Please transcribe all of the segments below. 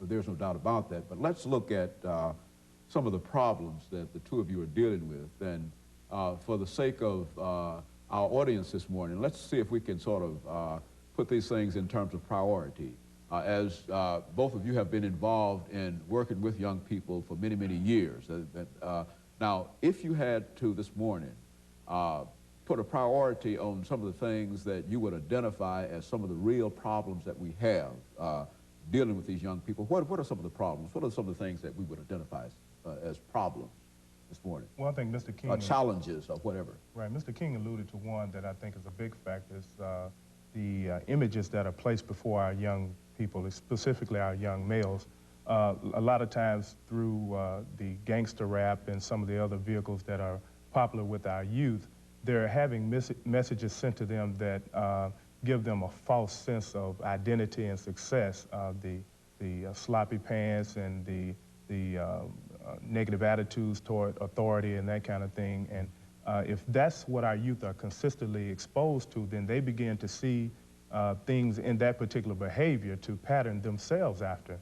there's no doubt about that. But let's look at some of the problems that the two of you are dealing with. And for the sake of our audience this morning, let's see if we can sort of put these things in terms of priority. As both of you have been involved in working with young people for many, many years. Now, if you had to this morning put a priority on some of the things that you would identify as some of the real problems that we have dealing with these young people, what are some of the problems? What are some of the things that we would identify as problems this morning? Well, I think Mr. King... challenges or whatever. Right. Mr. King alluded to one that I think is a big factor. Is the images that are placed before our young people, specifically our young males. A lot of times through the gangster rap and some of the other vehicles that are popular with our youth, they're having messages sent to them that give them a false sense of identity and success. The sloppy pants and the negative attitudes toward authority and that kind of thing. And if that's what our youth are consistently exposed to, then they begin to see things in that particular behavior to pattern themselves after.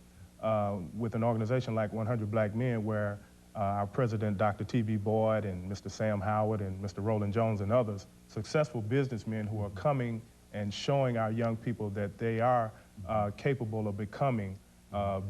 With an organization like 100 Black Men, where our president, Dr. T.B. Boyd, and Mr. Sam Howard, and Mr. Roland Jones, and others, successful businessmen who are coming and showing our young people that they are capable of becoming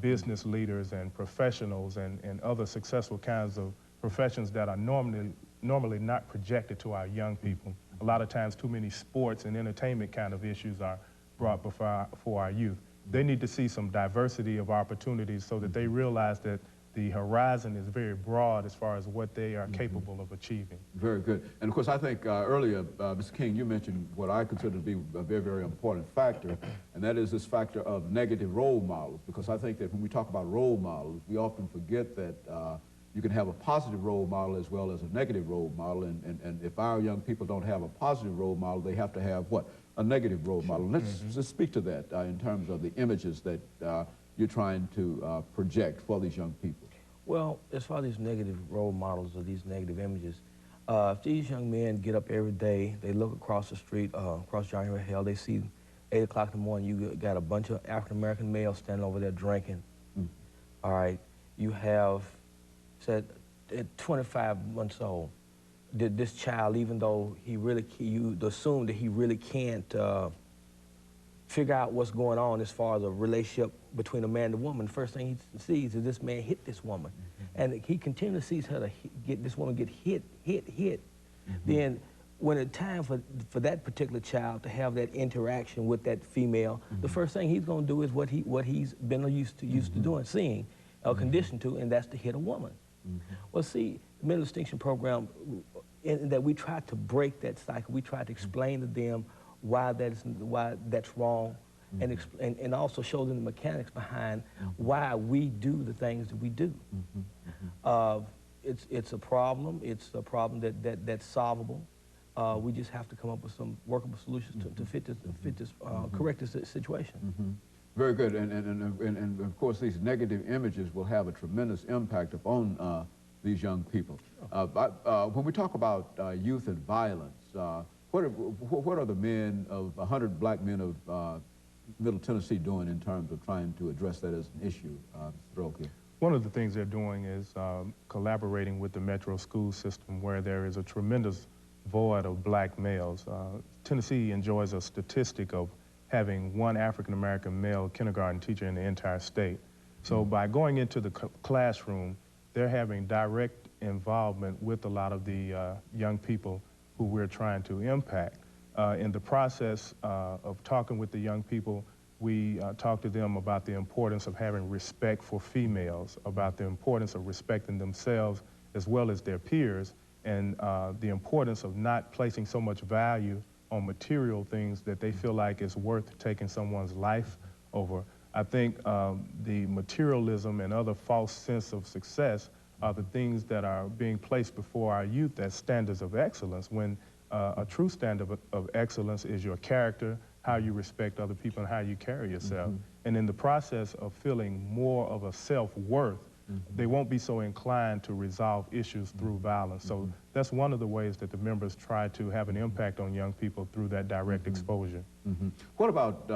business leaders and professionals and other successful kinds of professions that are normally not projected to our young people. A lot of times too many sports and entertainment kind of issues are brought before our youth. They need to see some diversity of opportunities so that they realize that the horizon is very broad as far as what they are capable of achieving. Very good. And of course, I think earlier, Mr. King, you mentioned what I consider to be a very, very important factor, and that is this factor of negative role models. Because I think that when we talk about role models, we often forget that you can have a positive role model as well as a negative role model, and if our young people don't have a positive role model, they have to have what? A negative role model. Let's just speak to that in terms of the images that you're trying to project for these young people. Well, as far as these negative role models or these negative images, if these young men get up every day, they look across the street, across Johnny Hill, they see 8 o'clock in the morning, you got a bunch of African-American males standing over there drinking. All right, you have said at 25 months old, did this child, even though you assume that he really can't figure out what's going on as far as a relationship between a man and a woman, the first thing he sees is this man hit this woman. And he continually sees her get this woman get hit. Then when it's time for that particular child to have that interaction with that female, the first thing he's going to do is what he's been used to doing, seeing, or conditioned to, and that's to hit a woman. Well, see, the Mental Distinction Program, in that we try to break that cycle. We try to explain to them why that's wrong, and also show them the mechanics behind why we do the things that we do. It's a problem. It's a problem that's solvable. We just have to come up with some workable solutions to correct this situation. Very good, and of course these negative images will have a tremendous impact upon these young people. When we talk about youth and violence, what are the men of 100 Black Men of Middle Tennessee doing in terms of trying to address that as an issue, Mr. JThrealkill? One of the things they're doing is collaborating with the metro school system, where there is a tremendous void of Black males. Tennessee enjoys a statistic of having one African-American male kindergarten teacher in the entire state. So by going into the classroom, they're having direct involvement with a lot of the young people who we're trying to impact. In the process of talking with the young people, we talk to them about the importance of having respect for females, about the importance of respecting themselves as well as their peers, and the importance of not placing so much value on material things that they feel like it's worth taking someone's life over. I think the materialism and other false sense of success are the things that are being placed before our youth as standards of excellence, when a true standard of excellence is your character, how you respect other people, and how you carry yourself. And in the process of feeling more of a self-worth, they won't be so inclined to resolve issues through violence. So that's one of the ways that the members try to have an impact on young people through that direct exposure. What about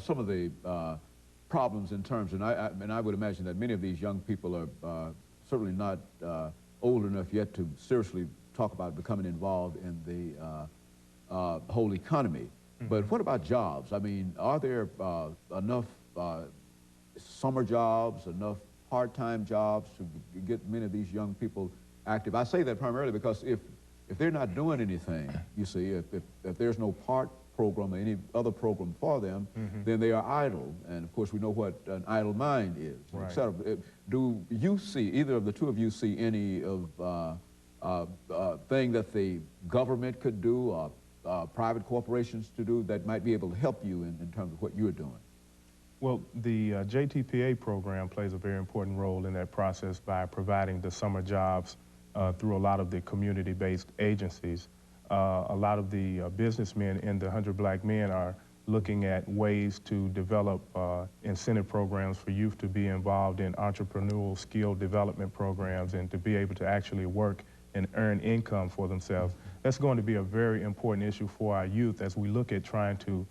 some of the problems in terms, and I would imagine that many of these young people are certainly not old enough yet to seriously talk about becoming involved in the whole economy. But what about jobs? I mean, are there enough summer jobs, enough part-time jobs to get many of these young people active? I say that primarily because if they're not doing anything, you see, if there's no part program or any other program for them, then they are idle. And of course, we know what an idle mind is, right, et cetera. Do you see, either of the two of you see any of thing that the government could do or private corporations to do that might be able to help you in terms of what you're doing? Well, the JTPA program plays a very important role in that process by providing the summer jobs through a lot of the community-based agencies. A lot of the businessmen in the 100 Black Men are looking at ways to develop incentive programs for youth to be involved in entrepreneurial skill development programs and to be able to actually work and earn income for themselves. That's going to be a very important issue for our youth as we look at trying to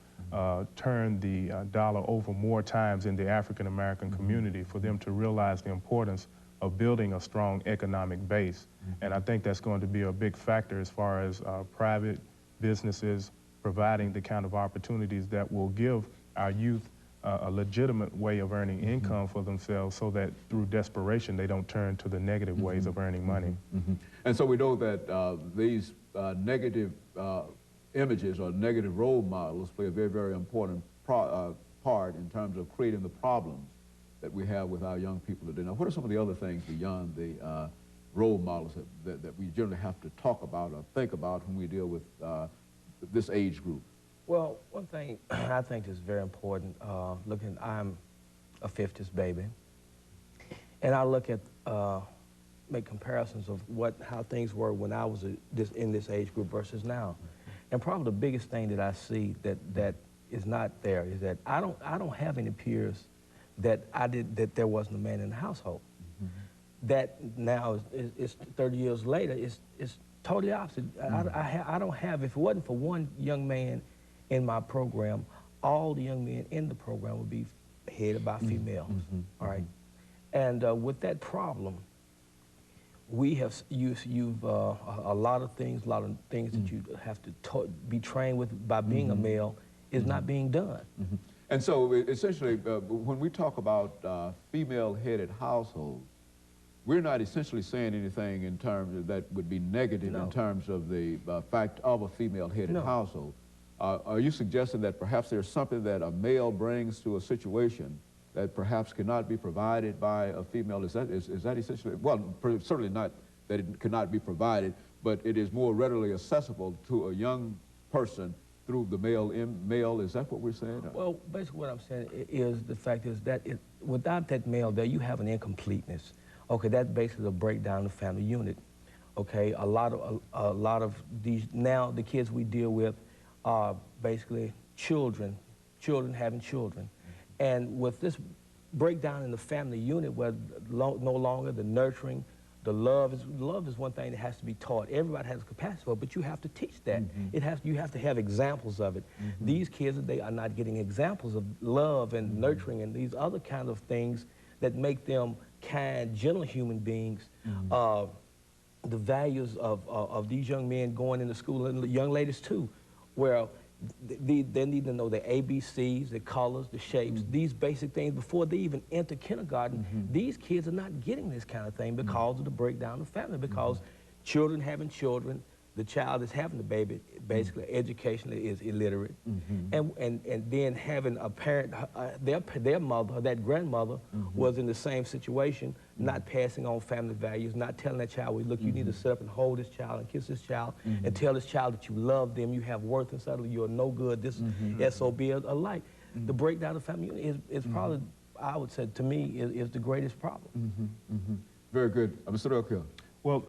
turn the dollar over more times in the African-American community for them to realize the importance of building a strong economic base. And I think that's going to be a big factor as far as private businesses providing the kind of opportunities that will give our youth a legitimate way of earning income for themselves so that through desperation they don't turn to the negative ways of earning money. And so we know that these negative images or negative role models play a very, very important part in terms of creating the problems that we have with our young people today. Now, what are some of the other things beyond the role models that we generally have to talk about or think about when we deal with this age group? Well, one thing I think is very important, I'm a 50s baby, and I look at, make comparisons of how things were when I was in this age group versus now. And probably the biggest thing that I see that is not there is that I don't have any peers that there wasn't a man in the household. That now is 30 years later, it's totally opposite. I don't have, if it wasn't for one young man in my program, all the young men in the program would be headed by females, all right? And with that problem, we have a lot of things that you have to be trained with by being a male is not being done. And so essentially, when we talk about female-headed households, we're not essentially saying anything in terms of that would be negative in terms of the fact of a female-headed household. Are you suggesting that perhaps there's something that a male brings to a situation that perhaps cannot be provided by a female? Is that essentially, well, certainly not that it cannot be provided, but it is more readily accessible to a young person through the male? Is that what we're saying? Well, basically what I'm saying is the fact is that without that male there, you have an incompleteness. Okay, that's basically a breakdown of the family unit. Okay, a lot of these, now the kids we deal with are basically children having children. And with this breakdown in the family unit where no longer the nurturing, the love is one thing that has to be taught. Everybody has a capacity for it, but you have to teach that. You have to have examples of it. These kids, they are not getting examples of love and nurturing and these other kinds of things that make them kind, gentle human beings. The values of these young men going into school, and young ladies too, where they need to know the ABCs, the colors, the shapes, these basic things before they even enter kindergarten. These kids are not getting this kind of thing because of the breakdown of family, because children having children, the child is having the baby, basically educationally is illiterate, and then having a parent, their mother, that grandmother, was in the same situation, not passing on family values, not telling that child, well, look, you need to sit up and hold this child and kiss this child, and tell this child that you love them, you have worth inside of you, you're no good, this SOB alike. The breakdown of family unit is probably, I would say, to me, is the greatest problem. Very good. Mr. RKing. Well,